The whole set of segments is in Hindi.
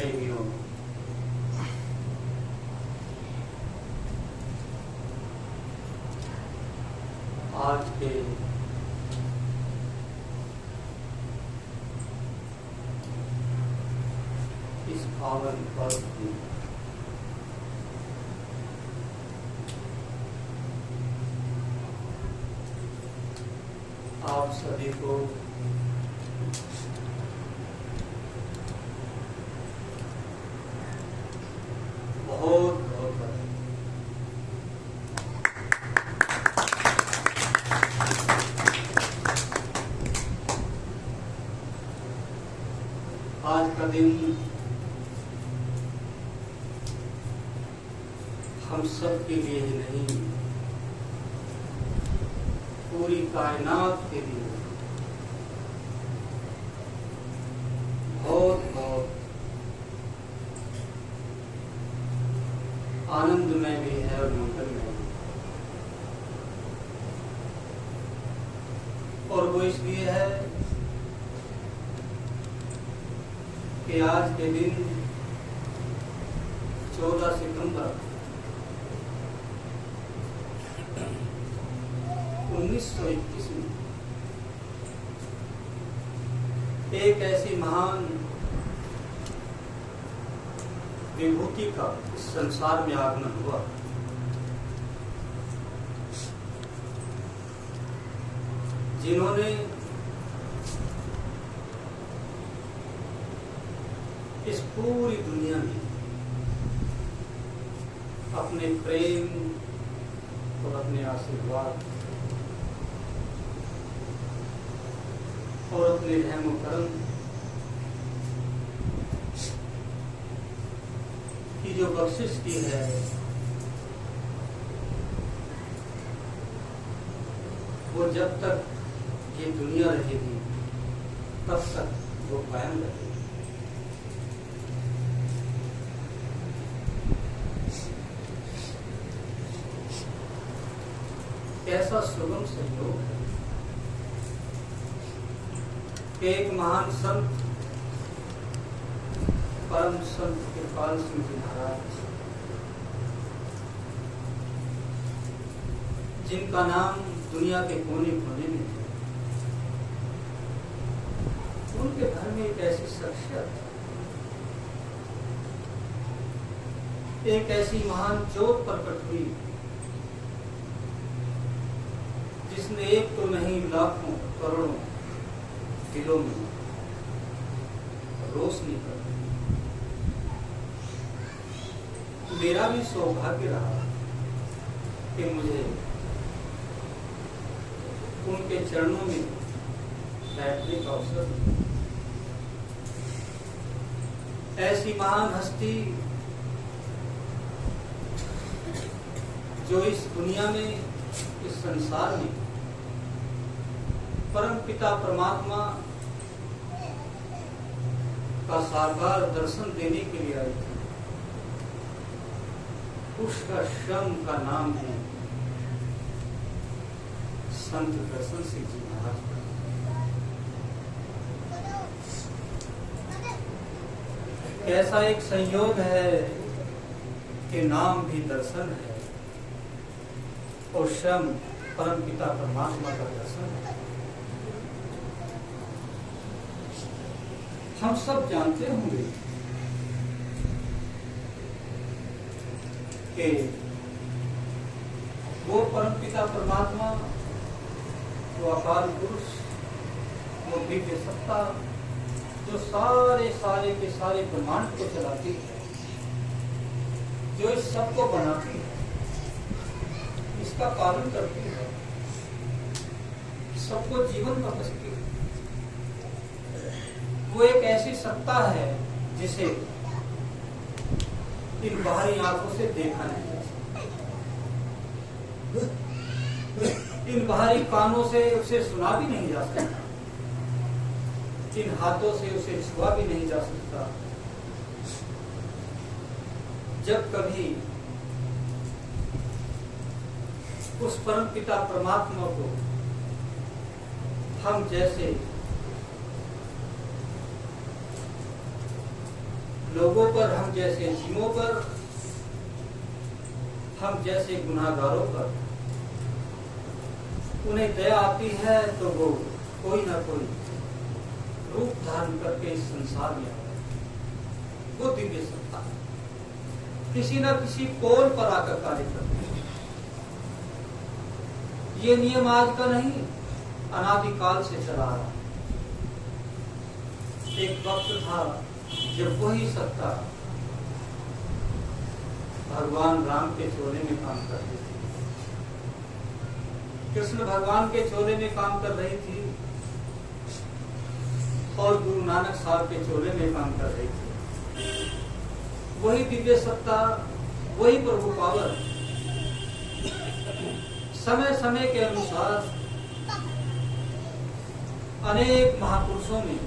प्रेमियों, आज के इस पावन पर्व की आप सभी को बहुत बहुत बधाई। आज का दिन हम सब के लिए ही नहीं, पूरी कायनात के लिए बहुत बहुत आनंदमय भी है और मंगलमय भी। और वो इसलिए है कि आज के दिन 14 सितंबर 1921 में एक ऐसी महान विभूति का इस संसार में आगमन हुआ जिन्होंने इस पूरी दुनिया में अपने प्रेम और अपने आशीर्वाद और अपने रहम करम की जो बख्शिश की है, वो जब तक ये दुनिया रहेगी तब तक वो कायम रहेगी। कैसा सुगम संयोग है कि एक महान संत परम संत कृपाल सिंह जी महाराज, जिनका नाम दुनिया के कोने कोने में है, उनके घर में एक ऐसी शख्सियत, एक ऐसी महान ज्योत प्रकट हुई जिसने एक तो नहीं लाखों करोड़ों दिलों में रोशनी कर दी। मेरा भी सौभाग्य रहा कि मुझे उनके चरणों में बैठने का अवसर मिला। ऐसी महान हस्ती जो इस दुनिया में, इस संसार में परम पिता परमात्मा का साकार दर्शन देने के लिए आई थी, उसका श्रम का नाम है संत दर्शन सिंह जी महाराज। कैसा एक संयोग है कि नाम भी दर्शन है और श्रम परम पिता परमात्मा का दर्शन है। हम सब जानते होंगे कि वो परम पिता परमात्मा, वो अकाल पुरुष, वो दिव्य सत्ता जो सारे सारे के सारे ब्रह्मांड को चलाती है, जो इस सब को बनाती है, इसका पालन करती है, सबको जीवन बख्शती है। वो एक ऐसी सत्ता है जिसे इन बाहरी आंखों से देखा नहीं जा सकता, इन बाहरी कानों से उसे सुना भी नहीं जा सकता, इन हाथों से उसे छुआ भी नहीं जा सकता। जब कभी उस परम पिता परमात्मा को हम जैसे लोगों पर, हम जैसे जीवों पर, हम जैसे गुनाहगारों पर उन्हें दया आती है तो वो कोई ना कोई रूप धारण करके इस संसार में आए। वो दिव्य सत्ता किसी न किसी पोल पर आकर कार्य करती है। ये नियम आज का नहीं, अनादिकाल से चला आ रहा। एक वक्त था जब वही सत्ता भगवान राम के चोले में काम करती थी, कृष्ण भगवान के चोले में काम कर रही थी और गुरु नानक साहब के चोले में काम कर रही थी। वही दिव्य सत्ता, वही प्रभु पावर समय समय के अनुसार अनेक महापुरुषों में,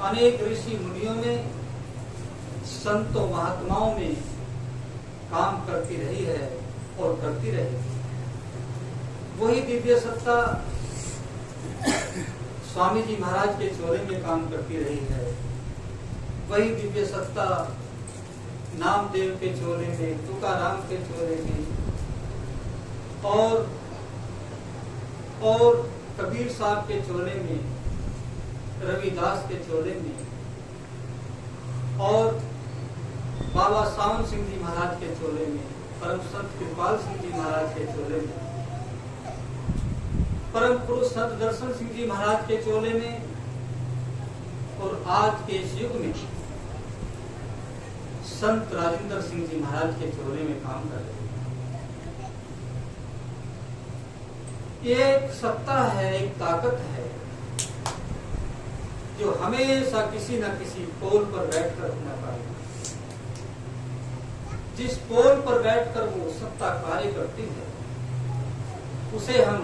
अनेक ऋषि मुनियों में, संतों महात्माओं में काम करती रही है और करती रहेगी। वही दिव्य सत्ता स्वामी जी महाराज के चोले में काम करती रही है। वही दिव्य सत्ता नामदेव के चोले में, तुकाराम के चोले में और कबीर साहब के चोले में, रविदास के चोले में और बाबा सावन सिंह जी महाराज के चोले में, परम संत कृपाल सिंह जी महाराज के चोले में, परम पुरुष संत दर्शन सिंह जी महाराज के चोले में और आज के इस युग में संत राजेंद्र सिंह जी महाराज के चोले में काम कर रहे हैं। ये एक सत्ता है, एक ताकत है जो हमेशा किसी न किसी पोल पर बैठकर अपना कार्य, जिस पोल पर बैठकर वो सत्ता कार्य करती है उसे हम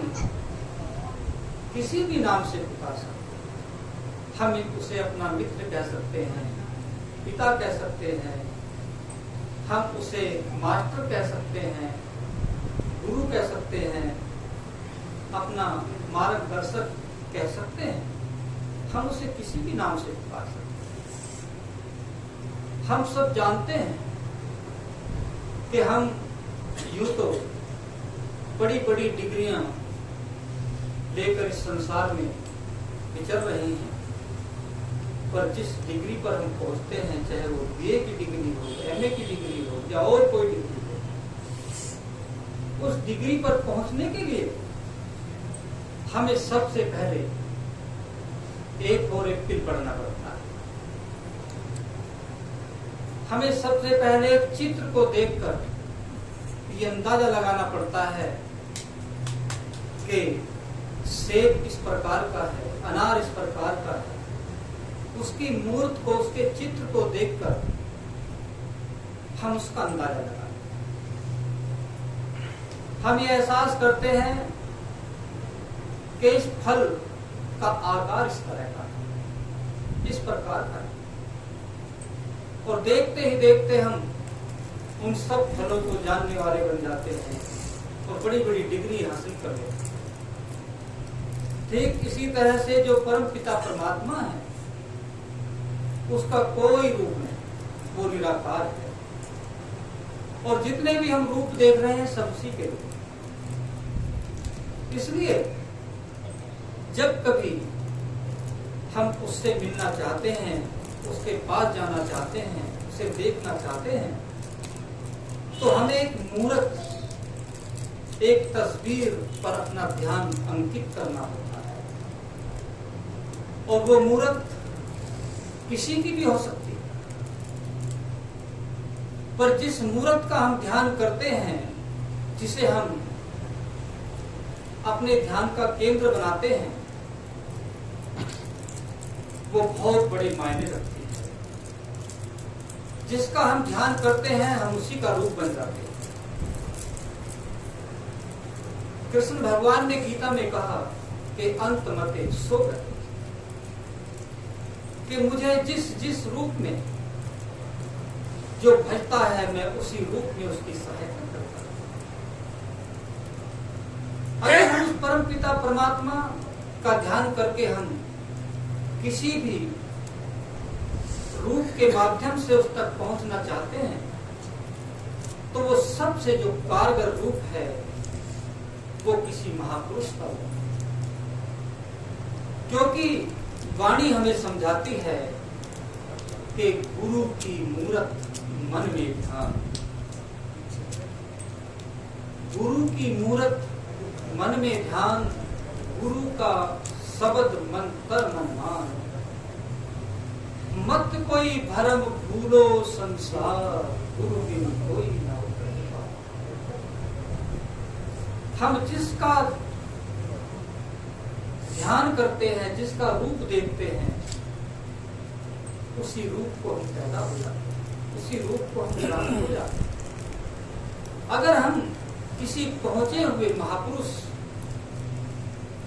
किसी भी नाम से पुकार सकते हैं। हम उसे अपना मित्र कह सकते हैं, पिता कह सकते हैं, हम उसे मास्टर कह सकते हैं, गुरु कह सकते हैं, अपना मार्गदर्शक कह सकते हैं। हम उसे किसी भी नाम से पुकार सकते हैं। हम सब जानते हैं कि हम यूं तो बड़ी बड़ी डिग्रियां लेकर इस संसार में विचर रहे हैं, पर जिस डिग्री पर हम पहुंचते हैं, चाहे वो बीए की डिग्री हो, एमए की डिग्री हो या और कोई डिग्री हो, उस डिग्री पर पहुंचने के लिए हमें सबसे पहले एक और एक फिर पढ़ना पड़ता है। हमें सबसे पहले एक चित्र को देखकर ये अंदाजा लगाना पड़ता है कि सेब इस प्रकार का है, अनार इस प्रकार का है। उसकी मूर्त को, उसके चित्र को देखकर हम उसका अंदाजा लगाते हैं। हम ये एहसास करते हैं कि इस फल का आकार इस तरह का है, इस प्रकार का है, और देखते ही देखते हम उन सब फलों को जानने वाले बन जाते हैं और बड़ी बड़ी डिग्री हासिल कर लेते हैं। ठीक इसी तरह से जो परम पिता परमात्मा है, उसका कोई रूप नहीं, वो निराकार है, और जितने भी हम रूप देख रहे हैं सब उसी के रूप। इसलिए जब कभी हम उससे मिलना चाहते हैं, उसके पास जाना चाहते हैं, उसे देखना चाहते हैं, तो हमें एक मूर्त, एक तस्वीर पर अपना ध्यान अंकित करना होता है। और वो मूर्त किसी की भी हो सकती है, पर जिस मूर्त का हम ध्यान करते हैं, जिसे हम अपने ध्यान का केंद्र बनाते हैं, वो बहुत बड़े मायने रखती है। जिसका हम ध्यान करते हैं, हम उसी का रूप बन जाते हैं। कृष्ण भगवान ने गीता में कहा कि अंत मते सो गति, कि मुझे जिस जिस रूप में जो भजता है, मैं उसी रूप में उसकी सहायता करता हूं। अगर हम उस परम पिता परमात्मा का ध्यान करके हम किसी भी रूप के माध्यम से उस तक पहुंचना चाहते हैं तो वो सबसे जो कारगर रूप है वो किसी महापुरुष का हो, क्योंकि वाणी हमें समझाती है कि गुरु की मूरत मन में ध्यान, गुरु की मूरत मन में ध्यान, गुरु का शब्द मन कर मन मान, मत कोई भरम भूलो संसार, गुरु बिन कोई ना हो। हम जिसका ध्यान करते हैं, जिसका रूप देखते हैं, उसी रूप को हम पैदा हो जाते, उसी रूप को हम ग्रहण हो जाते। अगर हम किसी पहुंचे हुए महापुरुष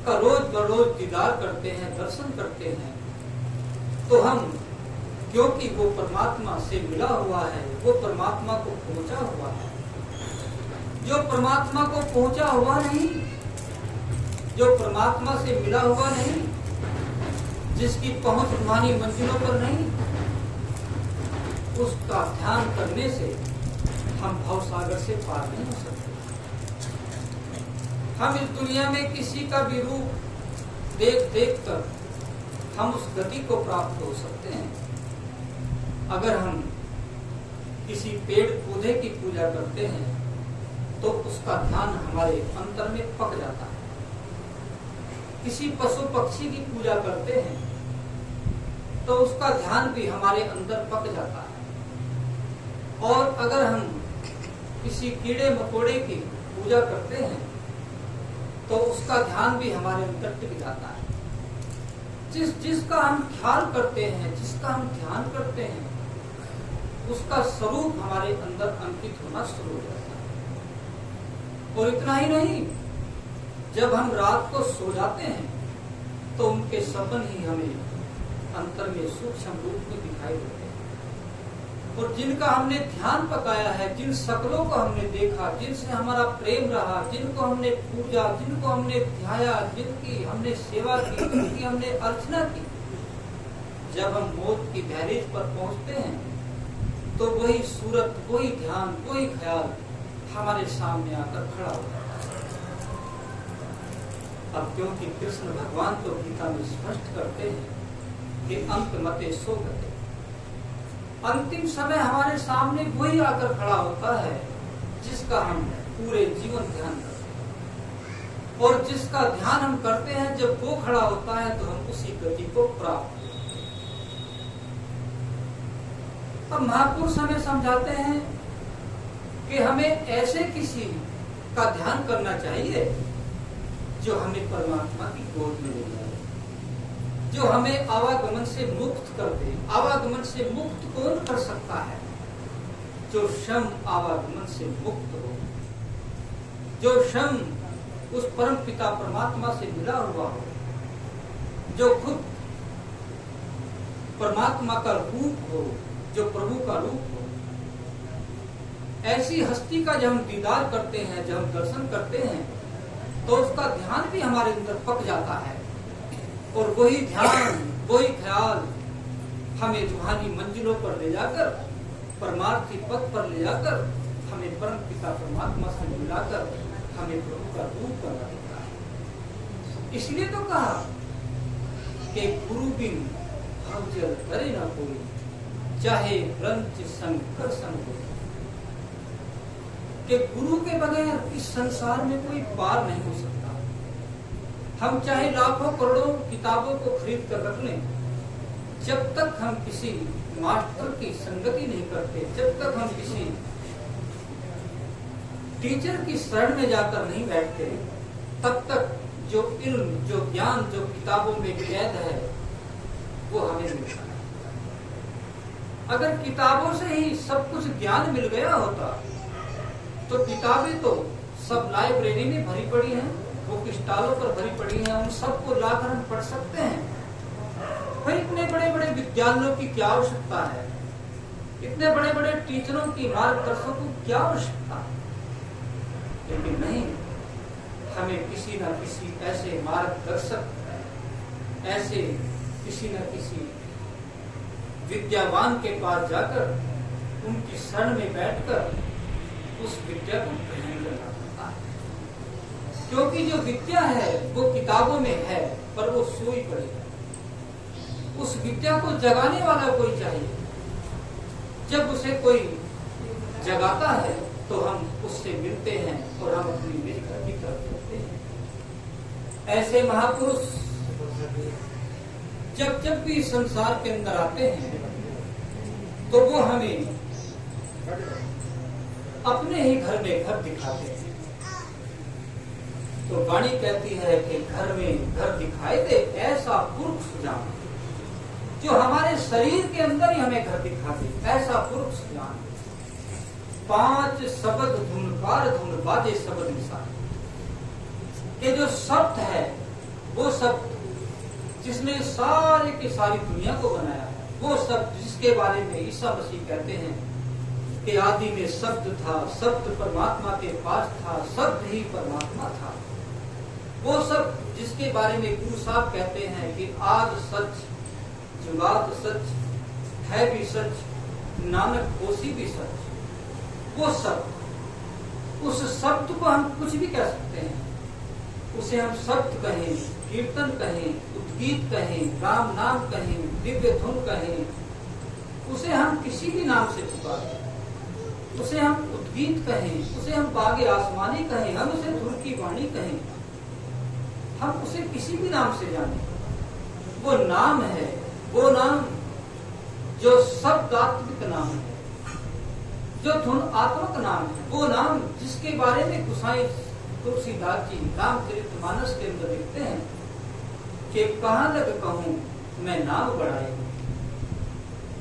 का रोज बरोज दीदार करते हैं, दर्शन करते हैं, तो हम, क्योंकि वो परमात्मा से मिला हुआ है, वो परमात्मा को पहुंचा हुआ है। जो परमात्मा को पहुंचा हुआ नहीं, जो परमात्मा से मिला हुआ नहीं, जिसकी पहुंच रूहानी मंजिलों पर नहीं, उसका ध्यान करने से हम भवसागर से पार नहीं हो सकते। हम इस दुनिया में किसी का भी रूप देख देख कर हम उस गति को प्राप्त हो सकते हैं। अगर हम किसी पेड़ पौधे की पूजा करते हैं तो उसका ध्यान हमारे अंतर में पक जाता है। किसी पशु पक्षी की पूजा करते हैं तो उसका ध्यान भी हमारे अंदर पक जाता है। और अगर हम किसी कीड़े मकोड़े की पूजा करते हैं तो उसका ध्यान भी हमारे अंदर टिक जाता है। जिसका हम ख्याल करते हैं, जिसका हम ध्यान करते हैं, उसका स्वरूप हमारे अंदर अंकित होना शुरू हो जाता है। और इतना ही नहीं, जब हम रात को सो जाते हैं तो उनके सपन ही हमें अंतर में सूक्ष्म रूप में दिखाई देते हैं। और जिनका हमने ध्यान पकाया है, जिन शकलों को हमने देखा, जिनसे हमारा प्रेम रहा, जिनको हमने पूजा, जिनको हमने ध्याया, जिनकी हमने सेवा की, जिनकी हमने अर्चना की, जब हम मौत की दहलीज पर पहुंचते हैं तो वही सूरत, वही ध्यान, वही ख्याल हमारे सामने आकर खड़ा हो जाता है। अब क्योंकि कृष्ण भगवान तो गीता में स्पष्ट करते हैं कि अंत मते सो गते, अंतिम समय हमारे सामने वही आकर खड़ा होता है जिसका हम पूरे जीवन ध्यान करते हैं। और जिसका ध्यान हम करते हैं, जब वो खड़ा होता है तो हम उसी गति को प्राप्त। अब महापुरुष हमें समझाते हैं कि हमें ऐसे किसी का ध्यान करना चाहिए जो हमें परमात्मा की गोद में ले जाए, जो हमें आवागमन से मुक्त कर दे। आवागमन से मुक्त कौन कर सकता है? जो स्वयं आवागमन से मुक्त हो, जो स्वयं उस परम पिता परमात्मा से मिला हुआ हो, जो खुद परमात्मा का रूप हो, जो प्रभु का रूप हो। ऐसी हस्ती का जब हम दीदार करते हैं, जब हम दर्शन करते हैं, तो उसका ध्यान भी हमारे अंदर पक जाता है। और वही ध्यान, वही ख्याल हमें रूहानी मंजिलों पर ले जाकर, परमार्थी पद पर ले जाकर, हमें परम पिता परमात्मा से मिलाकर हमें प्रभु का रूप बना देता है। इसलिए तो कहा कि गुरु बिन भवजल करे ना कोई, चाहे ब्रह्म संकर संग हो। कि गुरु के बगैर इस संसार में कोई पार नहीं हो सकता। हम चाहे लाखों करोड़ों किताबों को खरीद कर रख लें, जब तक हम किसी मास्टर की संगति नहीं करते, जब तक हम किसी टीचर की शरण में जाकर नहीं बैठते, तब तक जो इल्म, जो ज्ञान, जो किताबों में कैद है, वो हमें मिलता है। अगर किताबों से ही सब कुछ ज्ञान मिल गया होता तो किताबें तो सब लाइब्रेरी में भरी पड़ी हैं, वो स्टॉलों पर भरी पड़ी हैं, उन सबको लाकर हम पढ़ सकते हैं। फिर इतने बड़े बड़े विद्यालयों की क्या आवश्यकता है? इतने बड़े बड़े टीचरों की, मार्गदर्शकों की क्या आवश्यकता है? लेकिन नहीं, हमें किसी न किसी ऐसे मार्गदर्शक, ऐसे किसी न किसी विद्यावान के पास जाकर उनकी शरण में बैठकर उस विद्या को ग्रहण करना पड़ता है। क्योंकि जो विद्या है वो किताबों में है, पर वो सोई पड़ी है। उस विद्या को जगाने वाला कोई चाहिए। जब उसे कोई जगाता है तो हम उससे मिलते हैं और हम अपनी निज घर की तरफ चलते हैं। ऐसे महापुरुष जब जब भी संसार के अंदर आते हैं तो वो हमें अपने ही घर में घर दिखाते हैं। तो वाणी कहती है कि घर में घर दिखाई दे ऐसा पुरुष सुजान, जो हमारे शरीर के अंदर ही हमें घर दिखा दे, ऐसा पुरुष सुजान। 5 शब्द धुनकार धुन बाजे शब्द निशान। ये जो शब्द है वो शब्द जिसने सारे की सारी दुनिया को बनाया है, वो शब्द जिसके बारे में ईसा मसीह कहते हैं कि आदि में शब्द था, शब्द परमात्मा के पास था, शब्द ही परमात्मा था। वो शब्द जिसके बारे में गुरु साहब कहते हैं कि आज सच, जुगात सच, है भी सच, नानक होसी भी सच। वो शब्द, उस शब्द को हम कुछ भी कह सकते हैं। उसे हम शब्द कहें, कीर्तन कहें, उद्गीत कहें, राम नाम कहें, दिव्य धुन कहें, उसे हम किसी भी नाम से पुकारें। उसे हम उद्गीत कहें, उसे हम बागे आसमानी कहें, हम उसे धुन की वाणी कहें, हम उसे किसी भी नाम से जाने। वो नाम है, वो नाम जो शब्दात्मक नाम है, जो धुन आत्मक नाम है, वो नाम जिसके बारे में गोसाई तुलसीदास जी रामचरितमानस के अंदर लिखते हैं कि कहाँ लग कहूं मैं नाम बढ़ाई,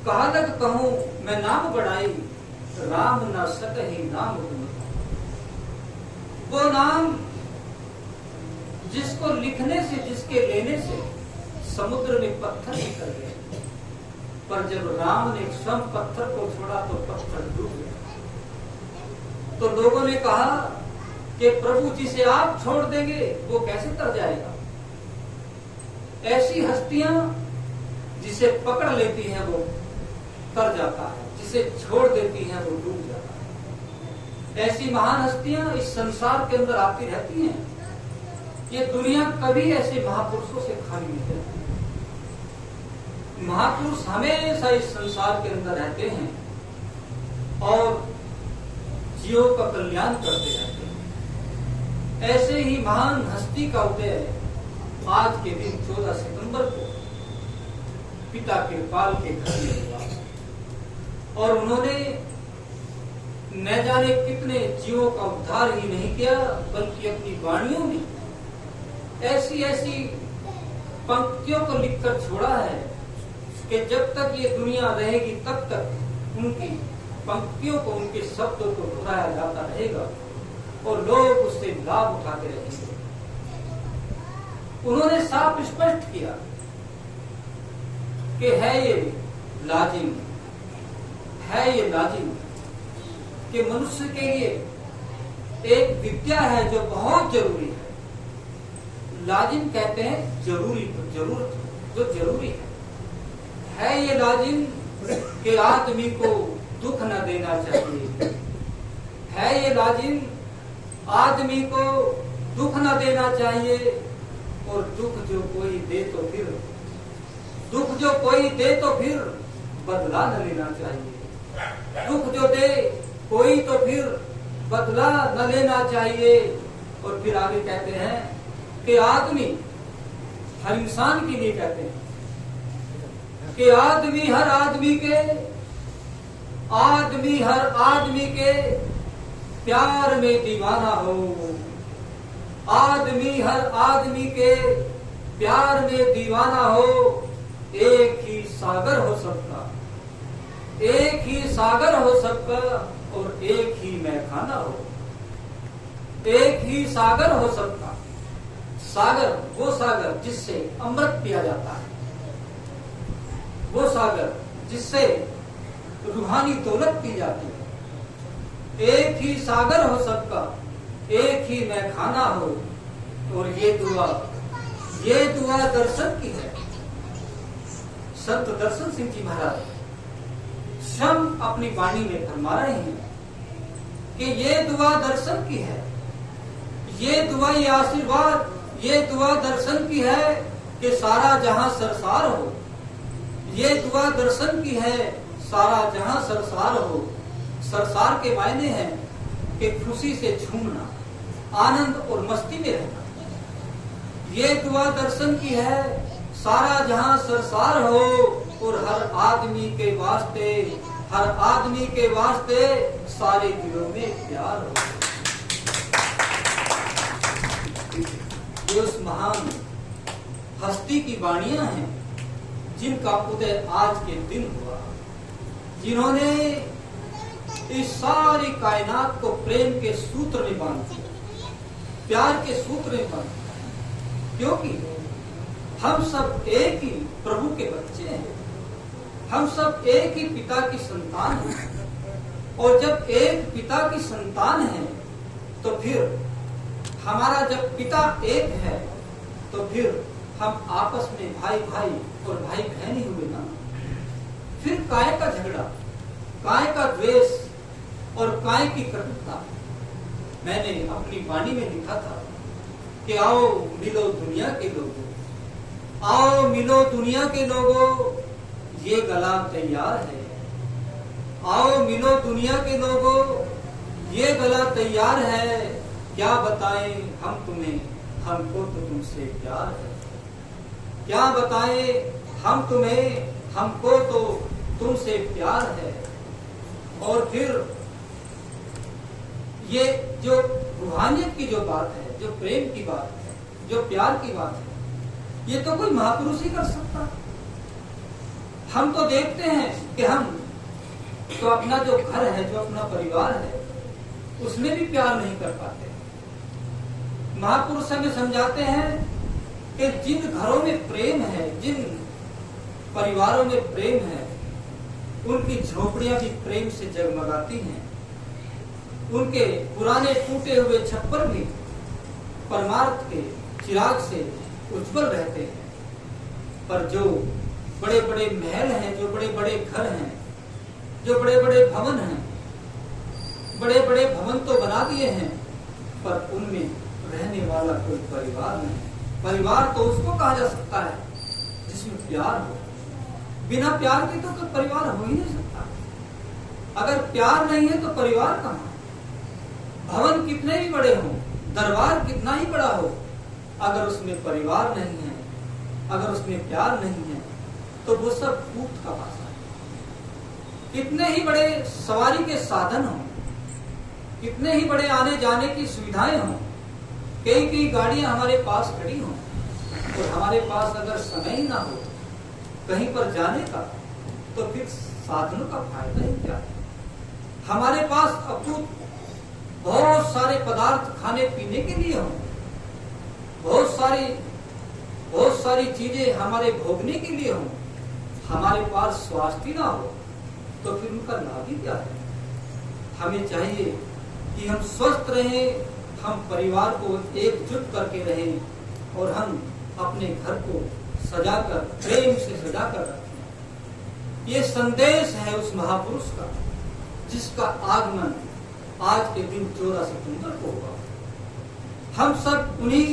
कहाँ लग कहूं मैं नाम बढ़ाई, राम न सकहि नाम गुण। वो नाम जिसको लिखने से, जिसके लेने से समुद्र में पत्थर निकल गए, पर जब राम ने स्वयं पत्थर को छोड़ा तो पत्थर डूब गया। तो लोगों ने कहा कि प्रभु जिसे आप छोड़ देंगे वो कैसे तर जाएगा। ऐसी हस्तियां जिसे पकड़ लेती हैं वो तर जाता है, जिसे छोड़ देती हैं वो डूब जाता है। ऐसी महान हस्तियां इस संसार के अंदर आती रहती हैं। ये दुनिया कभी ऐसे महापुरुषों से खाली नहीं रहती। महापुरुष हमेशा इस संसार के अंदर रहते हैं और जीवों का कल्याण करते रहते हैं। ऐसे ही महान हस्ती का उदय आज के दिन 14 सितंबर को पिता कृपाल के घर में हुआ और उन्होंने न जाने कितने जीवों का उद्धार ही नहीं किया, बल्कि अपनी वाणियों में ऐसी ऐसी पंक्तियों को लिखकर छोड़ा है कि जब तक ये दुनिया रहेगी तब तक उनकी पंक्तियों को, उनके शब्दों को दोहराया जाता रहेगा और लोग उससे लाभ उठाते रहेंगे। उन्होंने साफ स्पष्ट किया कि है ये लाजिम कि मनुष्य के लिए एक विद्या है जो बहुत जरूरी है। लाजिम कहते हैं जरूरी, जरूरत जो जरूरी है ये लाजिम कि आदमी को दुख न देना चाहिए। है ये लाजिम आदमी को दुख न देना चाहिए और दुख जो कोई दे तो फिर बदला न लेना चाहिए। दुख जो दे कोई तो फिर बदला न लेना चाहिए। और फिर आगे कहते हैं कि आदमी, हर इंसान के लिए कहते हैं कि आदमी हर आदमी के प्यार में दीवाना हो। आदमी हर आदमी के प्यार में दीवाना हो। एक ही सागर हो सबका और एक ही मैखाना हो। एक ही सागर हो सबका। सागर, वो सागर जिससे अमृत पिया जाता है, वो सागर जिससे रूहानी दौलत पी जाती है। एक ही सागर हो सबका, एक ही मैखाना हो। और ये दुआ दर्शन की है। संत दर्शन सिंह जी महाराज स्वयं अपनी वाणी में फरमा रहे हैं कि ये दुआ दर्शन की है, ये दुआ, ये आशीर्वाद, ये दुआ दर्शन की है कि सारा जहां सरसार हो। ये दुआ दर्शन की है, सारा जहां सरसार हो। सरसार के मायने हैं कि खुशी से झूमना, आनंद और मस्ती में रहना। ये दुआ दर्शन की है, सारा जहां सरसार हो और हर आदमी के वास्ते, हर आदमी के वास्ते सारे दिलों में प्यार हो। ये उस महान हस्ती की वाणियां हैं जिनका उदय आज के दिन हुआ, जिन्होंने इस सारी कायनात को प्रेम के सूत्र में बांध दिया, प्यार के सूत्र में बांध दिया। क्योंकि हम सब एक ही प्रभु के बच्चे हैं, हम सब एक ही पिता की संतान हैं। और जब एक पिता की संतान है तो फिर हमारा जब पिता एक है तो फिर हम आपस में भाई भाई और भाई बहन ही हुए ना। फिर काय का झगड़ा, काय का द्वेष और काय की कटुता। मैंने अपनी वाणी में लिखा था कि आओ मिलो दुनिया के लोगों, आओ मिलो दुनिया के लोगों, ये गला तैयार है। आओ मिलो दुनिया के लोगों, ये गला तैयार है। क्या बताएं हम तुम्हें, हमको तो तुमसे प्यार है। क्या बताएं हम तुम्हें, हमको तो तुमसे प्यार है। और फिर ये जो रूहानियत की जो बात है, जो प्रेम की बात है, जो प्यार की बात है, ये तो कोई महापुरुष ही कर सकता। हम तो देखते हैं कि हम तो अपना जो घर है, जो अपना परिवार है, उसमें भी प्यार नहीं कर पाते। महापुरुष हमें समझाते हैं कि जिन घरों में प्रेम है, जिन परिवारों में प्रेम है, उनकी झोपड़ियां भी प्रेम से जगमगाती हैं। उनके पुराने टूटे हुए छप्पर भी परमार्थ के चिराग से उज्जवल रहते हैं। पर जो बड़े बड़े महल हैं, जो बड़े बड़े घर हैं, जो बड़े बड़े भवन हैं, बड़े बड़े भवन तो बना दिए हैं, पर उनमें रहने वाला कोई परिवार नहीं। परिवार तो उसको कहा जा सकता है जिसमें प्यार हो। बिना प्यार के तो कोई परिवार हो ही नहीं सकता। अगर प्यार नहीं है तो परिवार कहाँ? भवन कितने ही बड़े हों, दरबार कितना ही बड़ा हो, अगर उसमें परिवार नहीं है, अगर उसमें प्यार नहीं है, तो वो सब फूट का पासा है। कितने ही बड़े सवारी के साधन हों, कितने ही बड़े आने जाने की सुविधाएं हों, कई कई गाड़ियां हमारे पास खड़ी हों, और हमारे पास अगर समय ही ना हो कहीं पर जाने का, तो फिर साधनों का फायदा ही क्या है? हमारे पास अपूर्व बहुत सारे पदार्थ खाने पीने के लिए हों, बहुत सारी चीजें हमारे भोगने के लिए हों, हमारे पास स्वास्थ्य ना हो, तो फिर उनका लाभ ही क्या है? हमें चाहिए कि हम स्वस्थ रहें, हम परिवार को एकजुट करके रहें, और हम अपने घर को सजाकर, प्रेम से सजाकर रखें। ये संदेश है उस महापुरुष का, जिसका आगमन आज के दिन 14 सितंबर को होगा। हम सब उन्हीं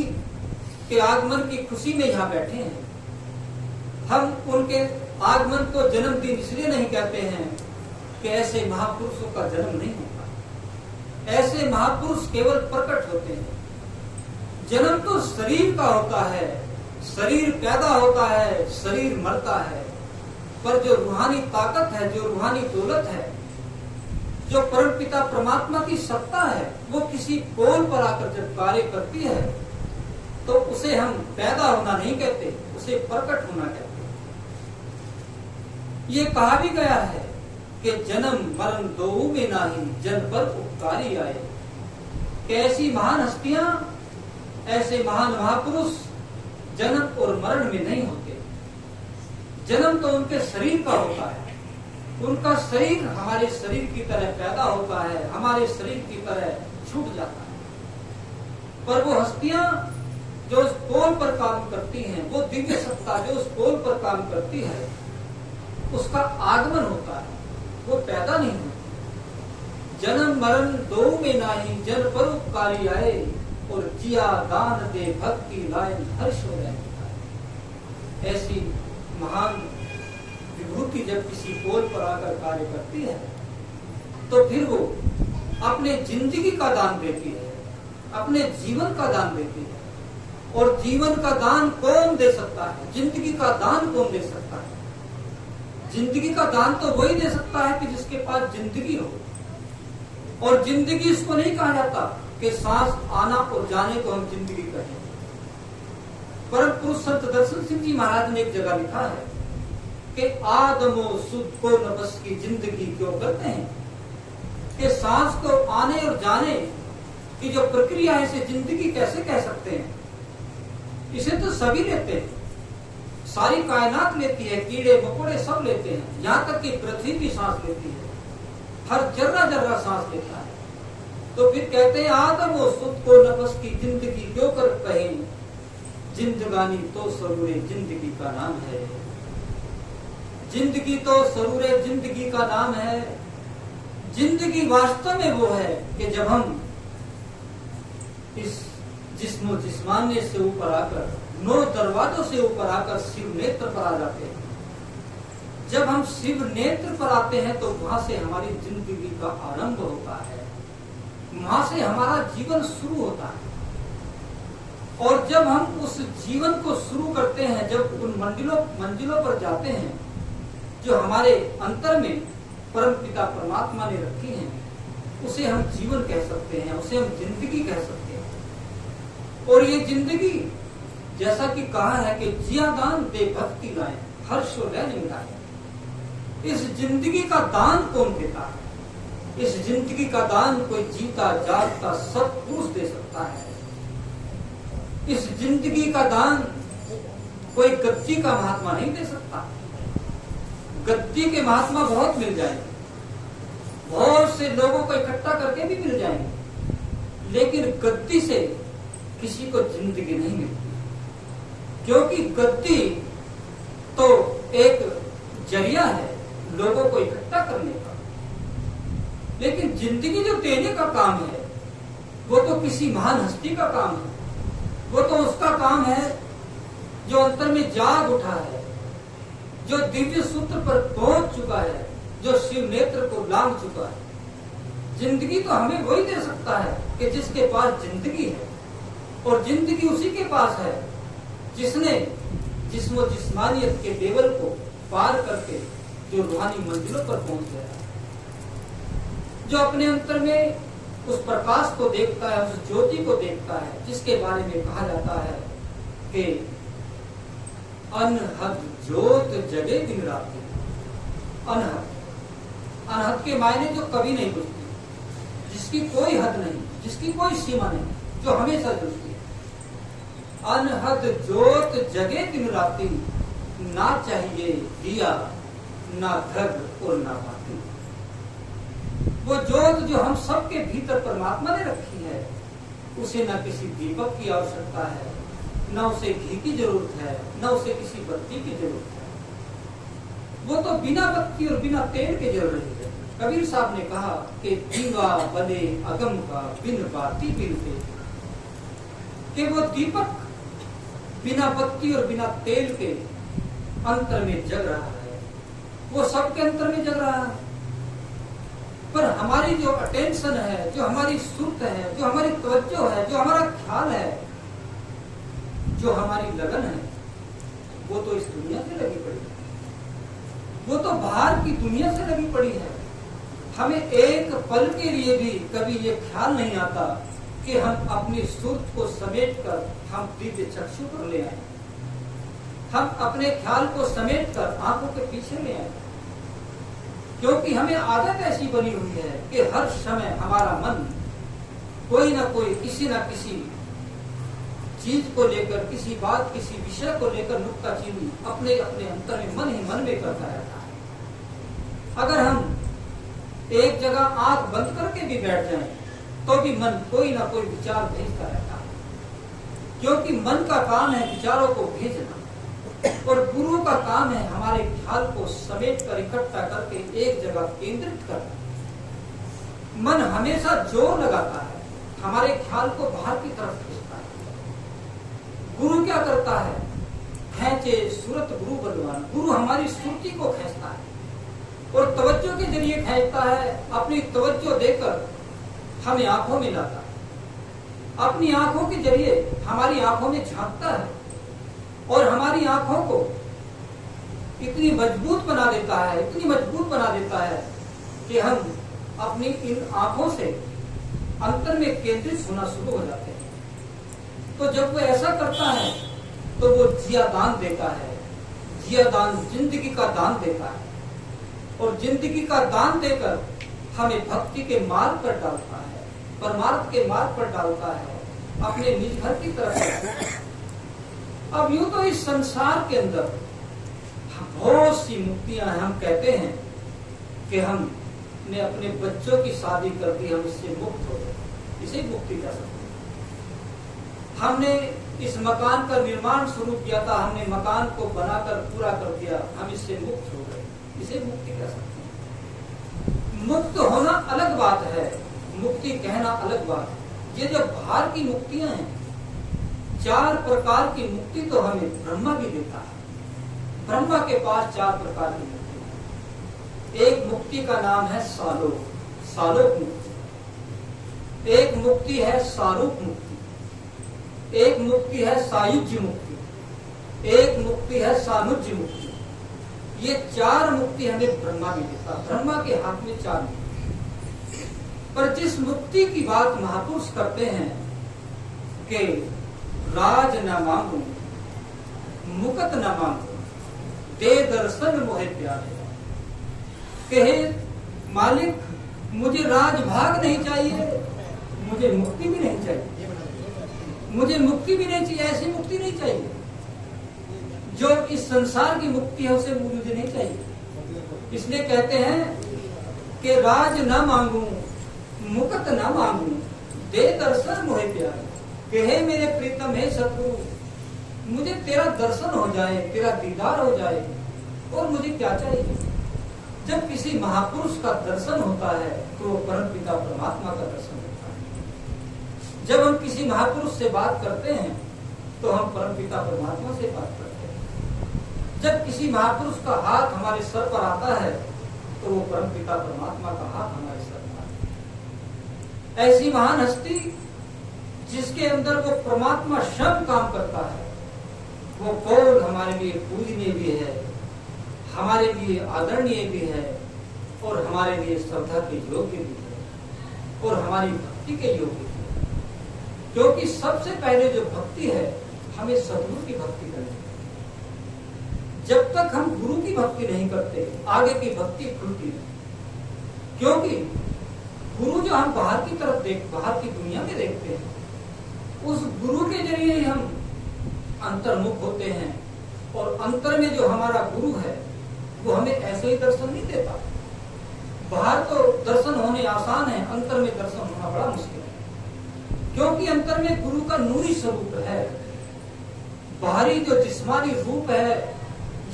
के आगमन की खुशी में यहाँ बैठे हैं। हम उनके आगमन को जन्मदिन इसलिए नहीं कहते हैं कि ऐसे महापुरुषों का जन्म नहीं होता। ऐसे महापुरुष केवल प्रकट होते हैं। जन्म तो शरीर का होता है, शरीर पैदा होता है, शरीर मरता है, पर जो रूहानी ताकत है, जो रूहानी दौलत है, जो परमपिता परमात्मा की सत्ता है, वो किसी पोल पर आकर जब कार्य करती है तो उसे हम पैदा होना नहीं कहते, उसे प्रकट होना कहते। ये कहा भी गया है कि जन्म मरण दोऊ में नाही, जन पर उपकारी आए। कैसी महान हस्तियां, ऐसे महान महापुरुष जन्म और मरण में नहीं होते। जन्म तो उनके शरीर का होता है, उनका शरीर हमारे शरीर की तरह पैदा होता है, हमारे शरीर की तरह छूट जाता है। पर वो हस्तियां जो उस पोल पर काम करती हैं, वो दिव्य सत्ता जो उस पोल पर काम करती है, उसका आगमन होता है। वो पैदा नहीं होती। जन्म मरण दो में नाही, जन परोपकारी आए, और जिया दान दे भक्ति लायन हर्ष हो जाए। ऐसी महान विभूति जब किसी पोल पर आकर कार्य करती है तो फिर वो अपने जिंदगी का दान देती है, अपने जीवन का दान देती है। और जीवन का दान कौन दे सकता है? जिंदगी का दान कौन दे सकता है? जिंदगी का दान तो वही दे सकता है कि जिसके पास जिंदगी हो। और जिंदगी इसको नहीं कहा जाता कि सांस आना और जाने को हम जिंदगी कहें। परम पुरुष संत दर्शन सिंह जी महाराज ने एक जगह लिखा है कि आदमो सुध को न बस की जिंदगी क्यों करते हैं, कि सांस को आने और जाने की जो प्रक्रिया है इसे जिंदगी कैसे कह सकते हैं? इसे तो सभी लेते हैं, सारी कायनात लेती है, कीड़े मकोड़े सब लेते हैं, यहाँ तक कि पृथ्वी भी सांस लेती है, हर जर्रा जर्रा सांस लेता है। तो फिर कहते हैं आदम और सुध को नफस की जिंदगी क्यों कर कहें, जिंदगानी तो सरूरे जिंदगी का नाम है। जिंदगी तो सरूरे जिंदगी का नाम है। जिंदगी वास्तव में वो है कि जब हम इस जिस्म जिस्मान्य से ऊपर आकर, 9 दरवाजों से ऊपर आकर शिव नेत्र पर आ जाते हैं। जब हम शिव नेत्र पर आते हैं तो वहां से हमारी जिंदगी का आरंभ होता है, वहां से हमारा जीवन शुरू होता है। और जब हम उस जीवन को शुरू करते हैं, जब उन मंजिलों पर जाते हैं जो हमारे अंतर में परम पिता परमात्मा ने रखी हैं, उसे हम जीवन कह सकते हैं, उसे हम जिंदगी कह सकते हैं। और ये जिंदगी जैसा कि कहा है कि जिया दान दे भक्ति लाए, हर्ष और लय मिलाए। इस जिंदगी का दान कौन देता है? इस जिंदगी का दान कोई जीता जागता सत्पुरुष दे सकता है। इस जिंदगी का दान कोई गद्दी का महात्मा नहीं दे सकता। गद्दी के महात्मा बहुत मिल जाएंगे, बहुत से लोगों को इकट्ठा करके भी मिल जाएंगे, लेकिन गद्दी से किसी को जिंदगी नहीं मिलती। क्योंकि गद्दी तो एक जरिया है लोगों को इकट्ठा करने का, लेकिन जिंदगी जो देने का काम है वो तो किसी महान हस्ती का काम है। वो तो उसका काम है जो अंतर में जाग उठा है, जो दिव्य सूत्र पर पहुंच चुका है, जो शिव नेत्र को लांघ चुका है। जिंदगी तो हमें वही दे सकता है कि जिसके पास जिंदगी है, और जिंदगी उसी के पास है जिसने जिस्म जिस्मानियत के लेवल को पार करके जो रूहानी मंजिलों पर पहुंच गया, जो अपने अंतर में उस प्रकाश को देखता है, उस ज्योति को देखता है, जिसके बारे में कहा जाता है कि अनहद ज्योत जगे दिन रात्रि। अनहद के मायने जो कभी नहीं बुझती, जिसकी कोई हद नहीं, जिसकी कोई सीमा नहीं, जो हमेशा जुड़ती है। अनहद ज्योत जगे दिन रात्रि, ना चाहिए दिया ना घर और ना बाती। वो ज्योत जो हम सबके भीतर परमात्मा ने रखी है, उसे ना किसी दीपक की आवश्यकता है, न उसे घी की जरूरत है, न उसे किसी बत्ती की जरूरत है। वो तो बिना बत्ती और बिना तेल के जल रही है। कबीर साहब ने कहा कि दीवा बने अगम का बिन बाती बिनते, कि वो दीपक बिना बत्ती और बिना तेल के अंतर में जग रहा है, वो सबके अंतर में जग रहा है। पर हमारी जो अटेंशन है, जो हमारी सुर्त है, जो हमारी तवज्जो है, जो हमारा ख्याल है, जो हमारी लगन है, वो तो इस दुनिया से लगी पड़ी है, वो तो बाहर की दुनिया से लगी पड़ी है। हमें एक पल के लिए भी कभी ये ख्याल नहीं आता कि हम अपनी सुर्त को समेट कर हम दिव्य चक्षु पर ले आए, हम अपने ख्याल को समेट कर आंखों के पीछे ले आए। क्योंकि हमें आदत ऐसी बनी हुई है कि हर समय हमारा मन कोई ना कोई किसी ना किसी चीज को लेकर, किसी बात, किसी विषय को लेकर नुक्ताचीनी अपने अपने अंतर में मन ही मन में करता रहता है। अगर हम एक जगह आंख बंद करके भी बैठ जाएं, तो भी मन कोई ना कोई विचार भेजता रहता है। क्योंकि मन का काम है विचारों को भेजना, और गुरु का काम है हमारे ख्याल को समेट कर इकट्ठा करके एक जगह केंद्रित करना। मन हमेशा जोर लगाता है, हमारे ख्याल को बाहर की तरफ खींचता है। गुरु क्या करता है? खेचे सूरत गुरु बलवान। गुरु हमारी सुरती को खींचता है और तवज्जो के जरिए खींचता है। अपनी तवज्जो देकर हमें आंखों में लाता है, अपनी आंखों के जरिए हमारी आंखों में झांकता है और हमारी आंखों को इतनी मजबूत बना देता है, इतनी मजबूत बना देता है कि हम अपनी इन आंखों से अंतर में केंद्रित होना शुरू हो जाते हैं। तो जब वो ऐसा करता है तो वो जिया दान देता है। जिया दान जिंदगी का दान देता है और जिंदगी का दान देकर हमें भक्ति के मार्ग पर डालता है, परमार्थ के मार्ग पर डालता है, अपने निज घर की तरफ। अब यूं तो इस संसार के अंदर बहुत सी मुक्तियां हैं। हम कहते हैं कि हमने अपने बच्चों की शादी कर दी, हम इससे मुक्त हो गए, इसे मुक्ति कह सकते हैं। हमने इस मकान का निर्माण शुरू किया था, हमने मकान को बनाकर पूरा कर दिया, हम इससे मुक्त हो गए, इसे मुक्ति कह सकते हैं। मुक्त होना अलग बात है, मुक्ति कहना अलग बात है। ये जो बाहर की मुक्तियां हैं, 4 प्रकार की मुक्ति तो हमें ब्रह्मा भी देता है। ब्रह्मा के पास 4 प्रकार की मुक्ति है। एक मुक्ति का नाम है सालोक, सालोक मुक्ति। एक मुक्ति है सारूप मुक्ति। एक मुक्ति है सायुज्य मुक्ति। एक मुक्ति है सानुज्य मुक्ति। ये 4 मुक्ति हमें ब्रह्मा भी देता। ब्रह्मा के हाथ में 4 मुक्ति। पर जिस मुक्ति की बात महापुरुष करते हैं कि राज न मांगू मुकत न मांगू दे दर्शन मोहे प्यारे, कहे मालिक मुझे राज भाग नहीं चाहिए, मुझे मुक्ति भी नहीं चाहिए, मुझे मुक्ति भी नहीं चाहिए, ऐसी मुक्ति नहीं चाहिए जो इस संसार की मुक्ति है, उसे मुझे नहीं चाहिए। इसलिए कहते हैं कि राज न मांगू मुकत न मांगू दे दर्शन मोहे प्यारे, कि हे मेरे प्रीतम, हे सतगुरु, मुझे तेरा दर्शन हो जाए, तेरा दीदार हो जाए, और मुझे क्या चाहिए। जब किसी महापुरुष का दर्शन होता है तो वो परमपिता परमात्मा का दर्शन होता है। जब हम किसी महापुरुष से बात करते हैं तो हम परमपिता परमात्मा से बात करते हैं। जब किसी महापुरुष का हाथ हमारे सर पर आता है तो वो परमपिता परमात्मा का हाथ हमारे सर पर आता है। ऐसी महान हस्ती जिसके अंदर वो परमात्मा स्वयं काम करता है, वो कौन हमारे लिए पूजनीय भी है, हमारे लिए आदरणीय भी है, और हमारे लिए श्रद्धा के योग्य भी है, और हमारी भक्ति के योग्य भी है। क्योंकि सबसे पहले जो भक्ति है, हमें सद्गुरु की भक्ति करनी है। जब तक हम गुरु की भक्ति नहीं करते, आगे की भक्ति खुलती नहीं। क्योंकि गुरु जो हम बाहर की तरफ बाहर की दुनिया में देखते हैं, उस गुरु के जरिए ही हम अंतर्मुख होते हैं, और अंतर में जो हमारा गुरु है वो हमें ऐसे ही दर्शन नहीं देता। बाहर तो दर्शन होने आसान है, अंतर में दर्शन होना बड़ा मुश्किल है। क्योंकि अंतर में गुरु का नूरी स्वरूप है। बाहरी जो जिस्मानी रूप है,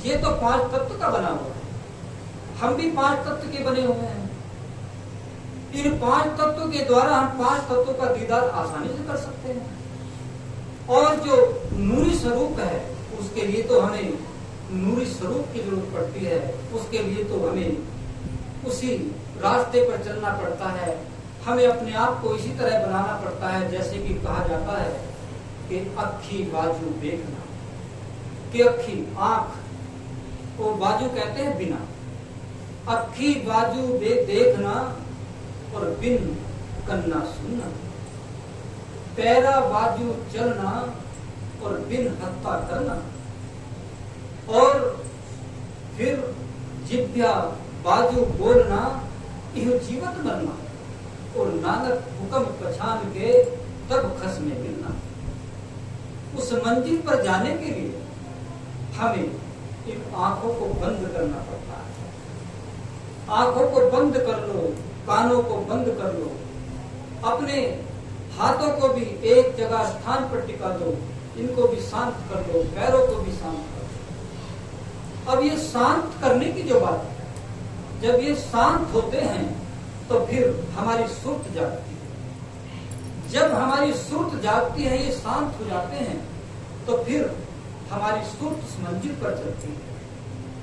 ये तो 5 तत्व का बना हुआ है। हम भी 5 तत्व के बने हुए हैं। इन 5 तत्वों के द्वारा हम 5 तत्वों का दीदार आसानी से कर सकते हैं। और जो नूरी स्वरूप है, उसके लिए तो हमें नूरी स्वरूप की जरूरत पड़ती है। उसके लिए तो हमें उसी रास्ते पर चलना पड़ता है। हमें अपने आप को इसी तरह बनाना पड़ता है, जैसे कि कहा जाता है कि अखी बाजू देखना, कि अखी आंख को बाजू कहते हैं बिना, अखी बाजू देखना और बिन कन्ना सुनना, पैरा बाजू चलना और बिन हत्ता करना, और फिर जिभ्या बाजू बोलना, यह जीवत मरना, और नानक हुक्म पहचान के तब खस में मिलना। उस मंजिल पर जाने के लिए हमें इन आंखों को बंद करना पड़ता है। आंखों को बंद कर लो, कानों को बंद कर लो, अपने हाथों को भी एक जगह स्थान पर टिका दो, इनको भी शांत कर दो, पैरों को भी शांत कर दो। अब ये शांत करने की जो बात है, जब ये शांत होते हैं तो फिर हमारी सुर्त जागती है। जब हमारी सुर्त जागती है, ये शांत हो जाते हैं, तो फिर हमारी सुर्त उस मंजिल पर चलती है।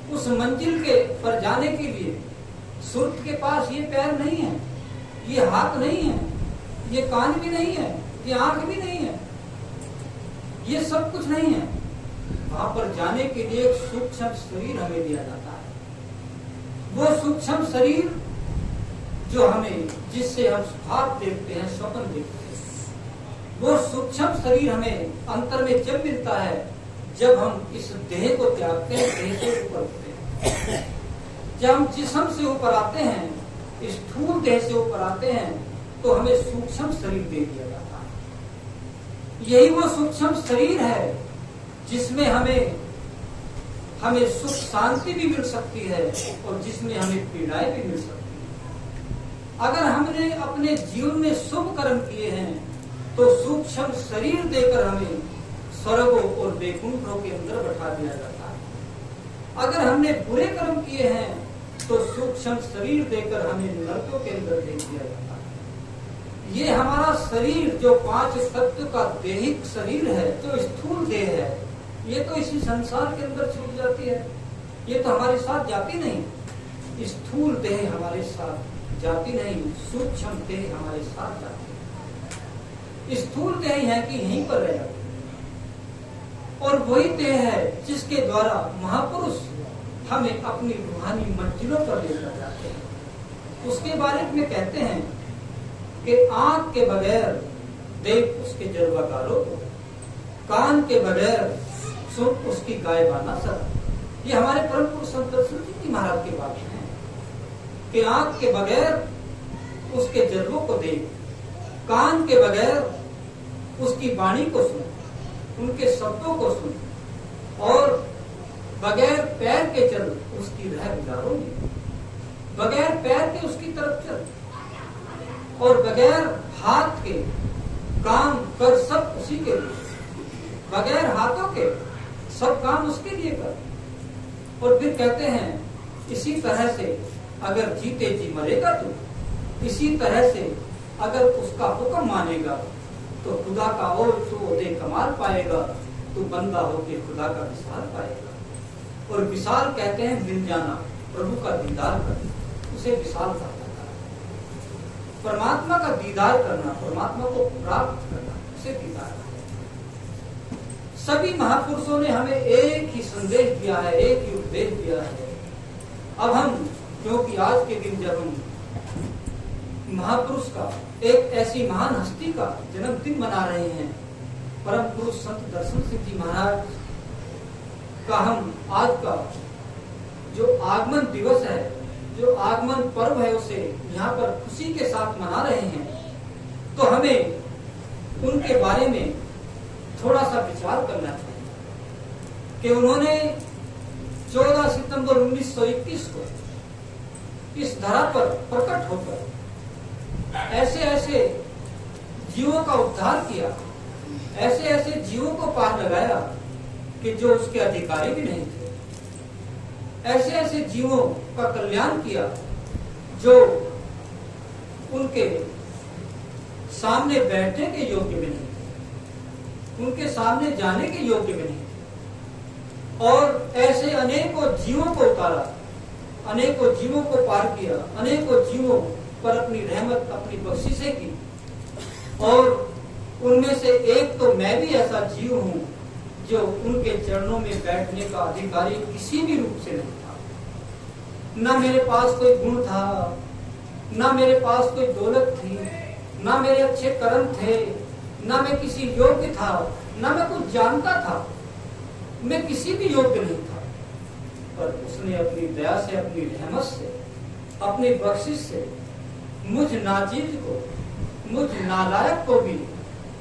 उस मंजिल के पर जाने के लिए सुर्त के पास ये पैर नहीं है, ये हाथ नहीं है, ये कान भी नहीं है, ये आंख भी नहीं है, ये सब कुछ नहीं है। वहां पर जाने के लिए एक सूक्ष्म शरीर हमें दिया जाता है। वो सूक्ष्म शरीर जो हमें, जिससे हम ख्वाब देखते हैं, स्वप्न देखते हैं, वो सूक्ष्म शरीर हमें अंतर में जब मिलता है जब हम इस देह को त्यागते हैं, देह से ऊपर उठते हैं। जब हम जिस्म से ऊपर आते हैं, इस स्थूल देह से ऊपर आते हैं, तो हमें सूक्ष्म शरीर दे दिया जाता है। यही वो सूक्ष्म शरीर है जिसमें हमें सुख शांति भी मिल सकती है और जिसमें हमें पीड़ाएं भी मिल सकती है। अगर हमने अपने जीवन में शुभ कर्म किए हैं तो सूक्ष्म शरीर देकर हमें स्वर्गों और वैकुंठों के अंदर बैठा दिया जाता है। अगर हमने बुरे कर्म किए हैं तो सूक्ष्म शरीर देकर हमें नरकों के अंदर भेज दिया जाता है। ये हमारा शरीर जो 5 तत्व का देहिक शरीर है, जो स्थूल देह है, ये तो इसी संसार के अंदर छूट जाती है, ये तो हमारे साथ जाती नहीं। स्थूल देह हमारे साथ जाती नहीं, सूक्ष्म देह हमारे साथ जाती है। स्थूल देह है कि यहीं पर रह जाती है, और वही देह है जिसके द्वारा महापुरुष हमें अपनी रूहानी मंजिलों पर लेकर जाते हैं। उसके बारे में कहते हैं कि आंख के बगैर देख उसके जलवागारों को, कान के बगैर सुन उसकी गायबाना सर। ये हमारे परम पुरुष संत दर्शन जी महाराज की बात है कि आंख के बगैर उसके जलवों को देख, कान के बगैर उसकी वाणी को सुन, उनके शब्दों को सुन, और बगैर पैर के चल उसकी रह गुजारो नहीं, बगैर पैर के उसकी तरफ चल, और बगैर हाथ के काम कर सब उसी के लिए, बगैर हाथों के सब काम उसके लिए कर। और फिर कहते हैं इसी तरह से अगर जीते जी मरेगा तू, इसी तरह से अगर उसका हुक्म मानेगा तो खुदा का और तू ओहदे कमाल पाएगा, तू बंदा होके खुदा का विशाल पाएगा। और विशाल कहते हैं मिल जाना, प्रभु का दीदार करना, उसे विशाल कहा जाता है। परमात्मा का दीदार करना, परमात्मा को प्राप्त करना, उसे दीदार। सभी महापुरुषों ने हमें एक ही संदेश दिया है, एक ही उपदेश दिया है। अब हम, क्योंकि आज के दिन जब हम महापुरुष का, एक ऐसी महान हस्ती का जन्मदिन मना रहे हैं, परम पुरुष संत दर्शन सिंह जी महाराज का हम आज का जो आगमन दिवस है, जो आगमन पर्व है, उसे यहाँ पर खुशी के साथ मना रहे हैं, तो हमें उनके बारे में थोड़ा सा विचार करना चाहिए कि उन्होंने 14 सितंबर 1921 को इस धरा पर प्रकट होकर ऐसे ऐसे जीवों का उद्धार किया, ऐसे ऐसे जीवों को पार लगाया कि जो उसके अधिकारी भी नहीं थे, ऐसे ऐसे जीवों का कल्याण किया जो उनके सामने बैठने के योग्य भी नहीं थे, उनके सामने जाने के योग्य भी नहीं थे। और ऐसे अनेकों जीवों को उतारा, अनेकों जीवों को पार किया, अनेकों जीवों पर अपनी रहमत, अपनी बख्शिशें की। और उनमें से एक तो मैं भी ऐसा जीव हूं जो उनके चरणों में बैठने का अधिकारी किसी भी रूप से नहीं था। न मेरे पास कोई गुण था, न मेरे पास कोई दौलत थी, न मेरे अच्छे कर्म थे, न मैं किसी योग्य था, न मैं कुछ जानता था, मैं किसी भी योग्य नहीं था। पर उसने अपनी दया से, अपनी रहमत से, अपनी बख्शिश से मुझ नाचीज को, मुझ नालायक को भी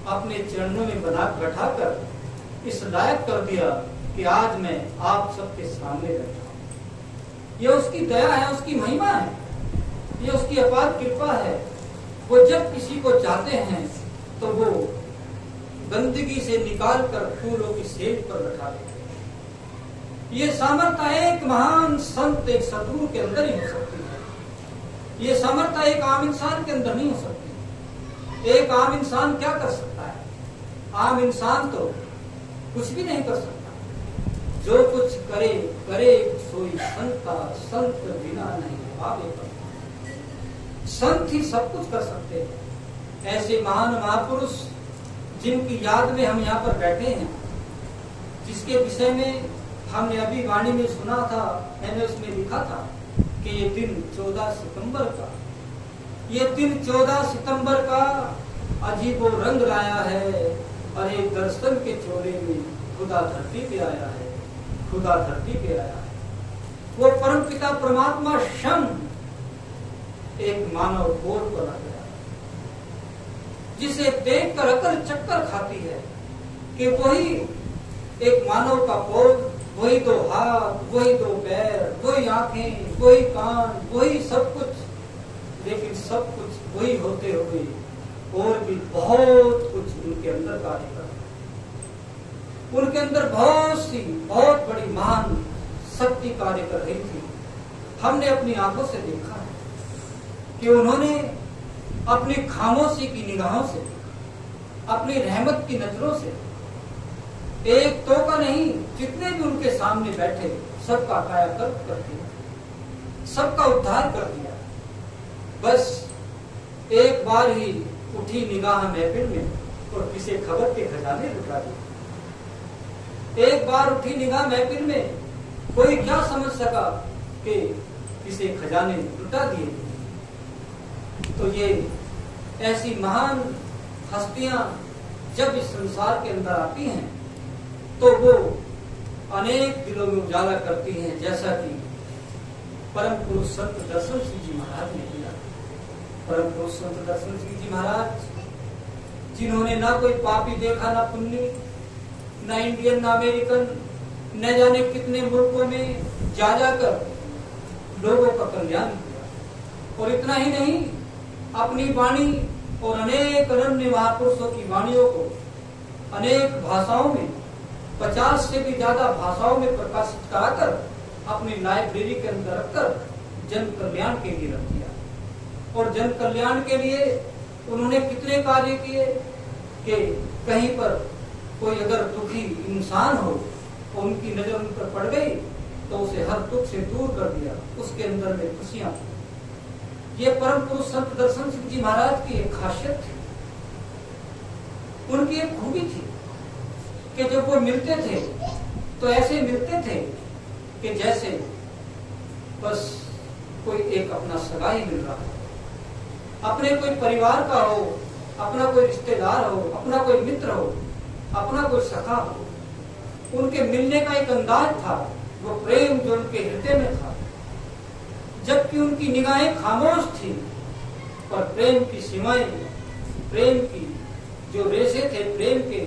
अपने चरणों में बना बैठाकर इस लायक कर दिया कि आज मैं आप सबके सामने बैठा हूं। यह उसकी दया है, उसकी महिमा है, यह उसकी अपार कृपा है। वो जब किसी को चाहते हैं तो वो गंदगी से निकाल कर फूलों की सेज पर बैठा देते हैं। ये सामर्थ्य एक महान संत, एक सद्गुरु के अंदर ही हो सकती है। ये सामर्थ्य एक आम इंसान के अंदर नहीं हो सकती। एक आम इंसान क्या कर सकता है? आम इंसान तो कुछ भी नहीं कर सकता। जो कुछ करे करे सोई संता, संत बिना नहीं पावे पर। संत ही सब कुछ कर सकते हैं। ऐसे महान महापुरुष जिनकी याद में हम यहाँ पर बैठे हैं, जिसके विषय में हमने अभी वाणी में सुना था, मैंने उसमें लिखा था कि ये दिन 14 सितंबर का, ये दिन 14 सितंबर का अजीबो रंग लाया है। अरे दर्शन के चोले में खुदा धरती पे आया है, खुदा धरती पे आया है। वो परमपिता परमात्मा क्षण एक मानव बोल बना गया, जिसे देखकर अकल चक्कर खाती है कि वही एक मानव का बोल, वही दो हाथ, वही दो पैर, वही आंखें, वही कान, वही सब कुछ। लेकिन सब कुछ वही होते हुए और भी बहुत कुछ उनके अंदर कार्य कर, उनके अंदर बहुत बड़ी महान शक्ति कार्य कर रही थी। हमने अपनी आंखों से देखा है कि उन्होंने अपनी खामोशी की निगाहों से, अपनी रहमत की नजरों से एक तो का नहीं, जितने भी उनके सामने बैठे सबका कायाकल्प कर दिया, सबका उद्धार कर दिया। बस एक बार ही उठी निगाह महफिल में और किसी खबर के खजाने लुटा दिए। एक बार उठी निगाह महफिल में कोई क्या समझ सका कि किसी खजाने लुटा दिए। तो ये ऐसी महान हस्तियां जब इस संसार के अंदर आती हैं तो वो अनेक दिलों में उजाला करती हैं, जैसा कि परम पुरुष संत दर्शन सिंह जी महाराज ने किया। परम पुरुष संत दर्शन सिंह जी महाराज, जिन्होंने ना कोई पापी देखा, ना पुण्य, ना इंडियन, ना अमेरिकन, न जाने कितने मुल्कों में जा जाकर लोगों का कल्याण किया। और इतना ही नहीं, अपनी वाणी और अनेक अनन्य महापुरुषों की वाणियों को अनेक भाषाओं में, 50 से भी ज्यादा भाषाओं में प्रकाशित कराकर अपनी लाइब्रेरी के अंदर रखकर जन कल्याण के लिए रख दिया। और जन कल्याण के लिए उन्होंने कितने कार्य किए कि कहीं पर कोई अगर दुखी इंसान हो और उनकी नजर उन पर पड़ गई तो उसे हर दुख से दूर कर दिया, उसके अंदर में खुशियां। ये परम पुरुष संत दर्शन सिंह जी महाराज की एक खासियत थी, उनकी एक खूबी थी कि जब वो मिलते थे तो ऐसे मिलते थे कि जैसे बस कोई एक अपना सगा ही मिल रहा हो, अपने कोई परिवार का हो, अपना कोई रिश्तेदार हो, अपना कोई मित्र हो, अपना कोई सखा हो। उनके मिलने का एक अंदाज था, वो प्रेम जो उनके हृदय में था। जबकि उनकी निगाहें खामोश थी, पर प्रेम की सीमाएं, प्रेम की जो रेशे थे, प्रेम के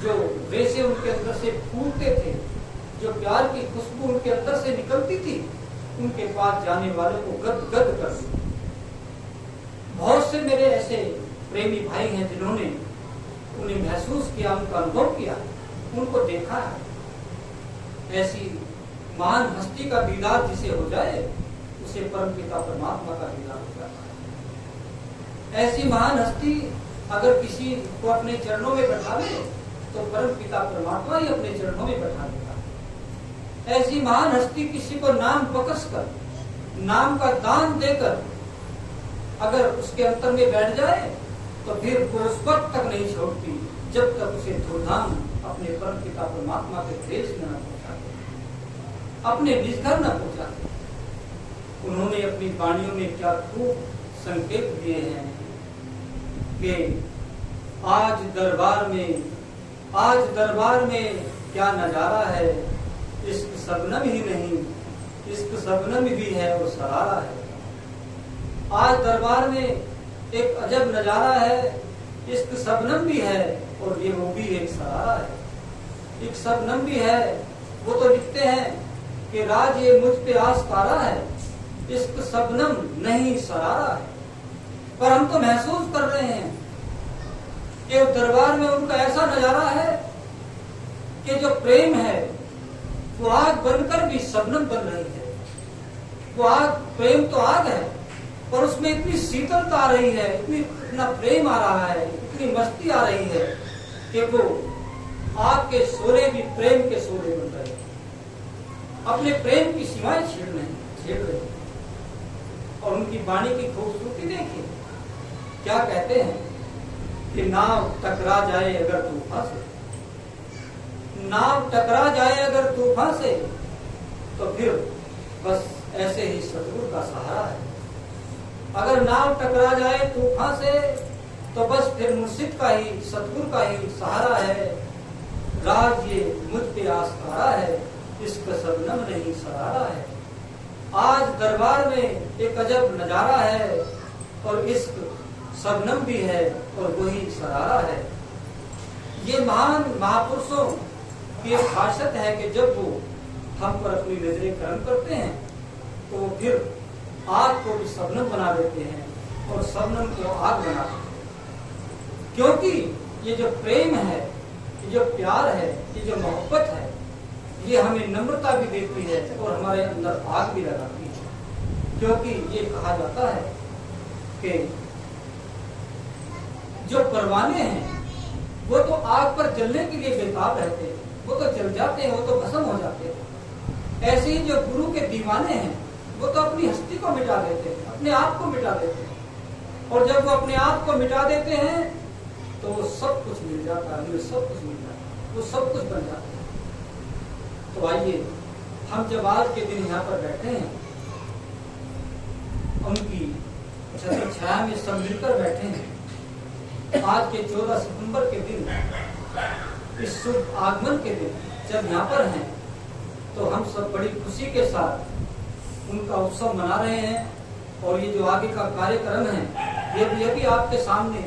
जो रेशे उनके अंदर से फूटते थे, जो प्यार की खुशबू उनके अंदर से निकलती थी, उनके पास जाने वालों को गद गद कर दी। बहुत से मेरे ऐसे प्रेमी भाई हैं जिन्होंने उन्हें महसूस किया, उनका अनुभव किया, उनको देखा है। ऐसी महान हस्ती का दीदार जिसे हो जाए उसे परमपिता परमात्मा का दीदार हो जाता है। ऐसी महान हस्ती अगर किसी को अपने चरणों में बैठा ले तो परमपिता परमात्मा ही अपने चरणों में बैठा देता। ऐसी महान हस्ती किसी को नाम बकस कर, नाम का दान देकर अगर उसके अंतर में बैठ जाए तो फिर वो उस वक्त तक नहीं छोड़ती जब तक उसे धूमधाम अपने परमपिता परमात्मा के देश में न पहुंचाते, अपने निज घर न पहुंचाते। उन्होंने अपनी वाणियों में क्या खूब संकेत दिए हैं कि आज दरबार में क्या नजारा है, इश्क शबनम ही नहीं, इश्क शबनम भी है और सरारा है। आज दरबार में एक अजब नजारा है, इश्क शबनम भी है और ये वो भी एक सरारा है। एक शबनम भी है, वो तो लिखते हैं कि राज ये मुझ पे आस तारा है, इश्क शबनम नहीं सरारा है। पर हम तो महसूस कर रहे हैं कि दरबार में उनका ऐसा नजारा है कि जो प्रेम है वो आग बनकर भी शबनम बन रही है। वो आग, प्रेम तो आग है, पर उसमें इतनी शीतलता आ रही है, इतना प्रेम आ रहा है, इतनी मस्ती आ रही है कि वो आग के शोले भी प्रेम के शोले बन रहे हैं, अपने प्रेम की सीमाएं छेड़ रहे हैं। और उनकी वाणी की खूबसूरती देखिए, क्या कहते हैं कि नाव टकरा जाए अगर तूफान से, नाव टकरा जाए अगर तूफान से, तो फिर बस ऐसे ही सतगुरु का सहारा है। अगर नाव टकरा जाए तूफान से, तो बस फिर मुर्शिद का ही, सतगुरु का ही सहारा है। राज ये मुझ पे आस्कारा है, इसका शबनम नहीं सरारा है। आज दरबार में एक अजब नजारा है, और इश्क शबनम भी है और वही सरारा है। ये महान महापुरुषों की एक खासियत है कि जब वो हम पर अपनी नजरें कर्म करते हैं, तो फिर आग को भी शबनम बना देते हैं और शबनम को आग बना देते हैं। क्योंकि ये जो प्रेम है, ये जो प्यार है, ये जो मोहब्बत है, ये हमें नम्रता भी देती है और हमारे अंदर आग भी लगाती है। क्योंकि ये कहा जाता है कि जो परवाने हैं वो तो आग पर जलने के लिए बेताब रहते हैं, वो तो जल जाते हैं, वो तो भस्म हो जाते हैं। ऐसे ही जो गुरु के दीवाने हैं वो तो अपनी हस्ती को मिटा देते हैं, अपने आप को मिटा देते हैं। और जब वो अपने आप को मिटा देते हैं तो वो सब कुछ मिल जाता है, उन्हें सब कुछ मिल जाता है, वो सब कुछ बन जाता है। तो आइए हम जब आज के दिन यहाँ पर बैठे हैं, उनकी छत्र छाया में सब मिलकर बैठे हैं। आज के 14 सितंबर के दिन, इस शुभ आगमन के दिन जब यहाँ पर हैं, तो हम सब बड़ी खुशी के साथ उनका उत्सव मना रहे हैं। और ये जो आगे का कार्यक्रम है, ये भी आपके सामने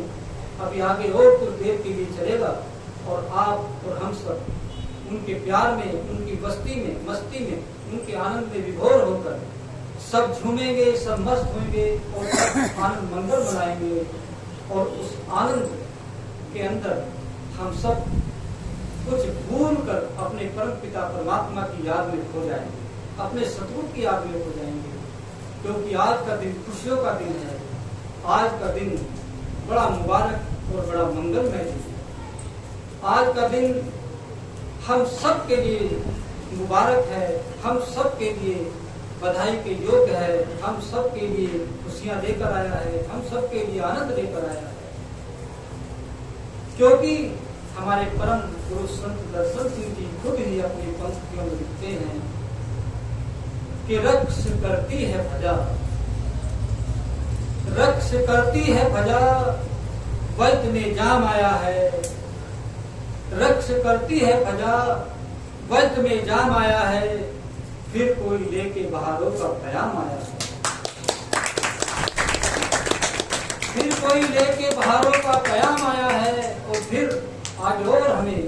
अभी आगे और कुछ देर के लिए चलेगा, और आप और हम सब उनके प्यार में, उनकी बस्ती में, मस्ती में, उनके आनंद में विभोर होकर सब झूमेंगे, सब मस्त होंगे और सब आनंद मंगल मनाएंगे। और उस आनंद के अंदर हम सब कुछ भूल कर अपने परम पिता परमात्मा की याद में खो जाएंगे, अपने सतगुरु की याद में खो जाएंगे। क्योंकि आज का दिन खुशियों का दिन है, आज का दिन बड़ा मुबारक और बड़ा मंगलमय दिन है। आज का दिन हम सब के लिए मुबारक है, हम सब के लिए बधाई के योग्य है, हम सब के लिए खुशियां लेकर आया है, हम सब के लिए आनंद लेकर आया है। क्योंकि हमारे परम गुरु संत दर्शन सिंह जी खुद ही अपनी पंक्तियों में लिखते हैं कि रक्ष करती है भजा, रक्ष करती है भजा, वैद्य में जाम आया है। रक्ष करती है भजा, वैद्य में जाम आया है, फिर कोई लेके बहारों का प्याम आया है। फिर कोई लेके बहारों का प्याम आया है। और फिर आज और हमें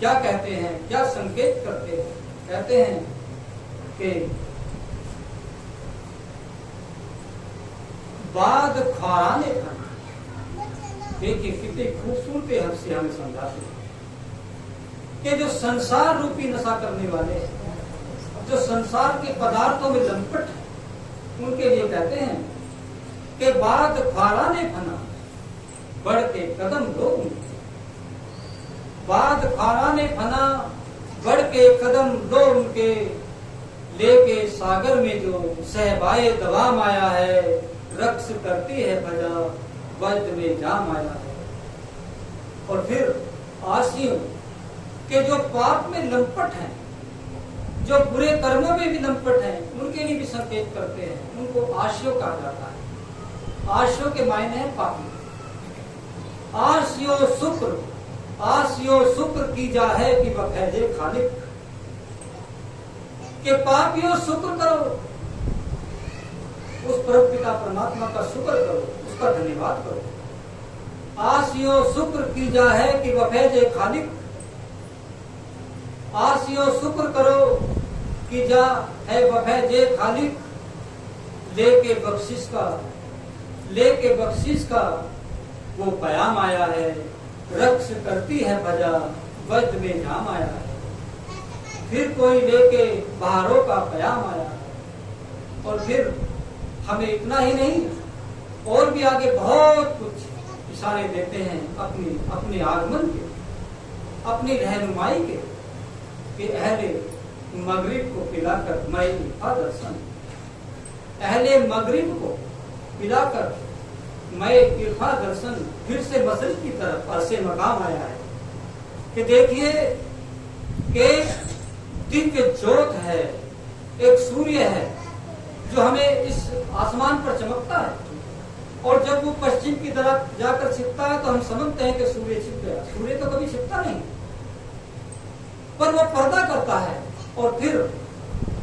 क्या कहते हैं, क्या संकेत करते हैं, कहते हैं कि बाद ख्वाराने खन। देखिए कितनी खूबसूरती हमसे हमें समझाते हैं कि जो संसार रूपी नशा करने वाले हैं, जो संसार के पदार्थों में लंपट है, उनके लिए कहते हैं कि बाद ख्वाराने फना, बढ़ के कदम लो उनके। बाद ख्वाराने फना, बढ़ के कदम लो उनके, लेके सागर में जो सहबाए दवाम आया है। रक्स करती है भजा, वैद्य में जाम आया है। और फिर आसियों के जो पाप में लंपट हैं, जो बुरे कर्मों में भी लंपट हैं, उनके लिए भी संकेत करते हैं। उनको आशियों कहा जाता है। आशियों के मायने हैं पापी। आशियो शुक्र, आशियो शुक्र की जा है कि बफैजे खालिक, के पापियों शुक्र करो, उस परम पिता परमात्मा का शुक्र करो, उसका धन्यवाद करो। आशियो शुक्र की जा है कि वफैजे खालिक, आशियो शुक्र करो कि जा है वफैजे खालिक, लेके बख्शिश का वो पयाम आया है। रक्ष करती है भजा, वज्र में जाम आया है। फिर कोई लेके बहारों का प्याम आया है। और फिर हमें इतना ही नहीं, और भी आगे बहुत कुछ इशारे देते हैं अपने आगमन के, अपनी रहनुमाई के, कि अहले मगरिब को पिलाकर मैं इल्फा दर्शन, अहले मगरिब को पिलाकर मैं इल्फा दर्शन, फिर से मशरिक की तरफ अरसे मकाम आया है। कि देखिए कि दिव्य ज्योत है, एक सूर्य है जो हमें इस आसमान पर चमकता है, और जब वो पश्चिम की तरफ जाकर छिपता है तो हम समझते हैं कि सूर्य छिप गया। सूर्य तो कभी छिपता नहीं, पर वो पर्दा करता है, और फिर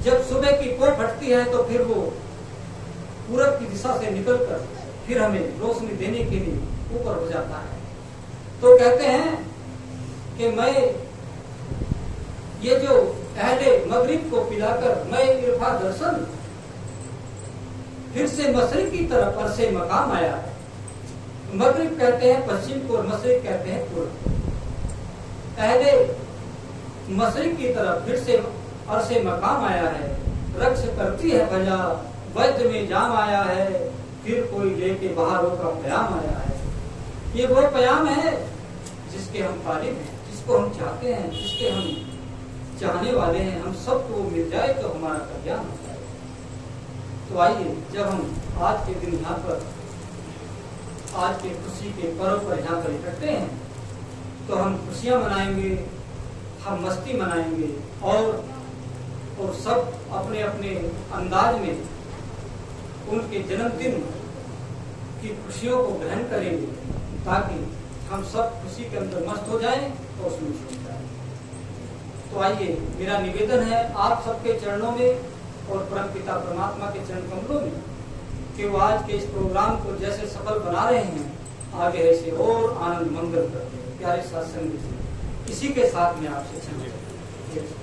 जब सुबह की पोह फटती है तो फिर वो पूरब की दिशा से निकलकर फिर हमें रोशनी देने के लिए ऊपर हो जाता है। तो कहते हैं कि मैं ये जो अहले मगरिब को पिलाकर मैं इल्फा दर्शन, फिर से मशरिक की तरफ अरसे मकाम आया है। मगरिब कहते हैं पश्चिम को और मशरिक कहते हैं पूर्व। अहले मशरिक की तरफ फिर से अरसे मकाम आया है, रक्ष करती है भजा वज्र में जाम आया है, फिर कोई लेके बहारों का प्याम आया है। ये वो प्याम है जिसके हम तालिब हैं, जिसको हम चाहते हैं, जिसके हम चाहने वाले हैं। हम सबको मिल जाए तो हमारा कल्याण हो जाए। तो आइए, जब हम आज के दिन यहाँ पर, आज के खुशी के पर्व पर यहाँ पर इकट्ठे हैं, तो हम खुशियाँ मनाएंगे, हम मस्ती मनाएंगे, और सब अपने अपने अंदाज में उनके जन्मदिन की खुशियों को ग्रहण करेंगे, ताकि हम सब खुशी के अंदर मस्त हो जाएं और उसमें छूट जाए। तो आइए, मेरा निवेदन है आप सबके चरणों में और परमपिता परमात्मा के चरण कमलों में, कि वो आज के इस प्रोग्राम को जैसे सफल बना रहे हैं, आगे ऐसे और आनंद मंगल करते हैं। प्यारे सत्संग, इसी के साथ में आपसे क्षमा।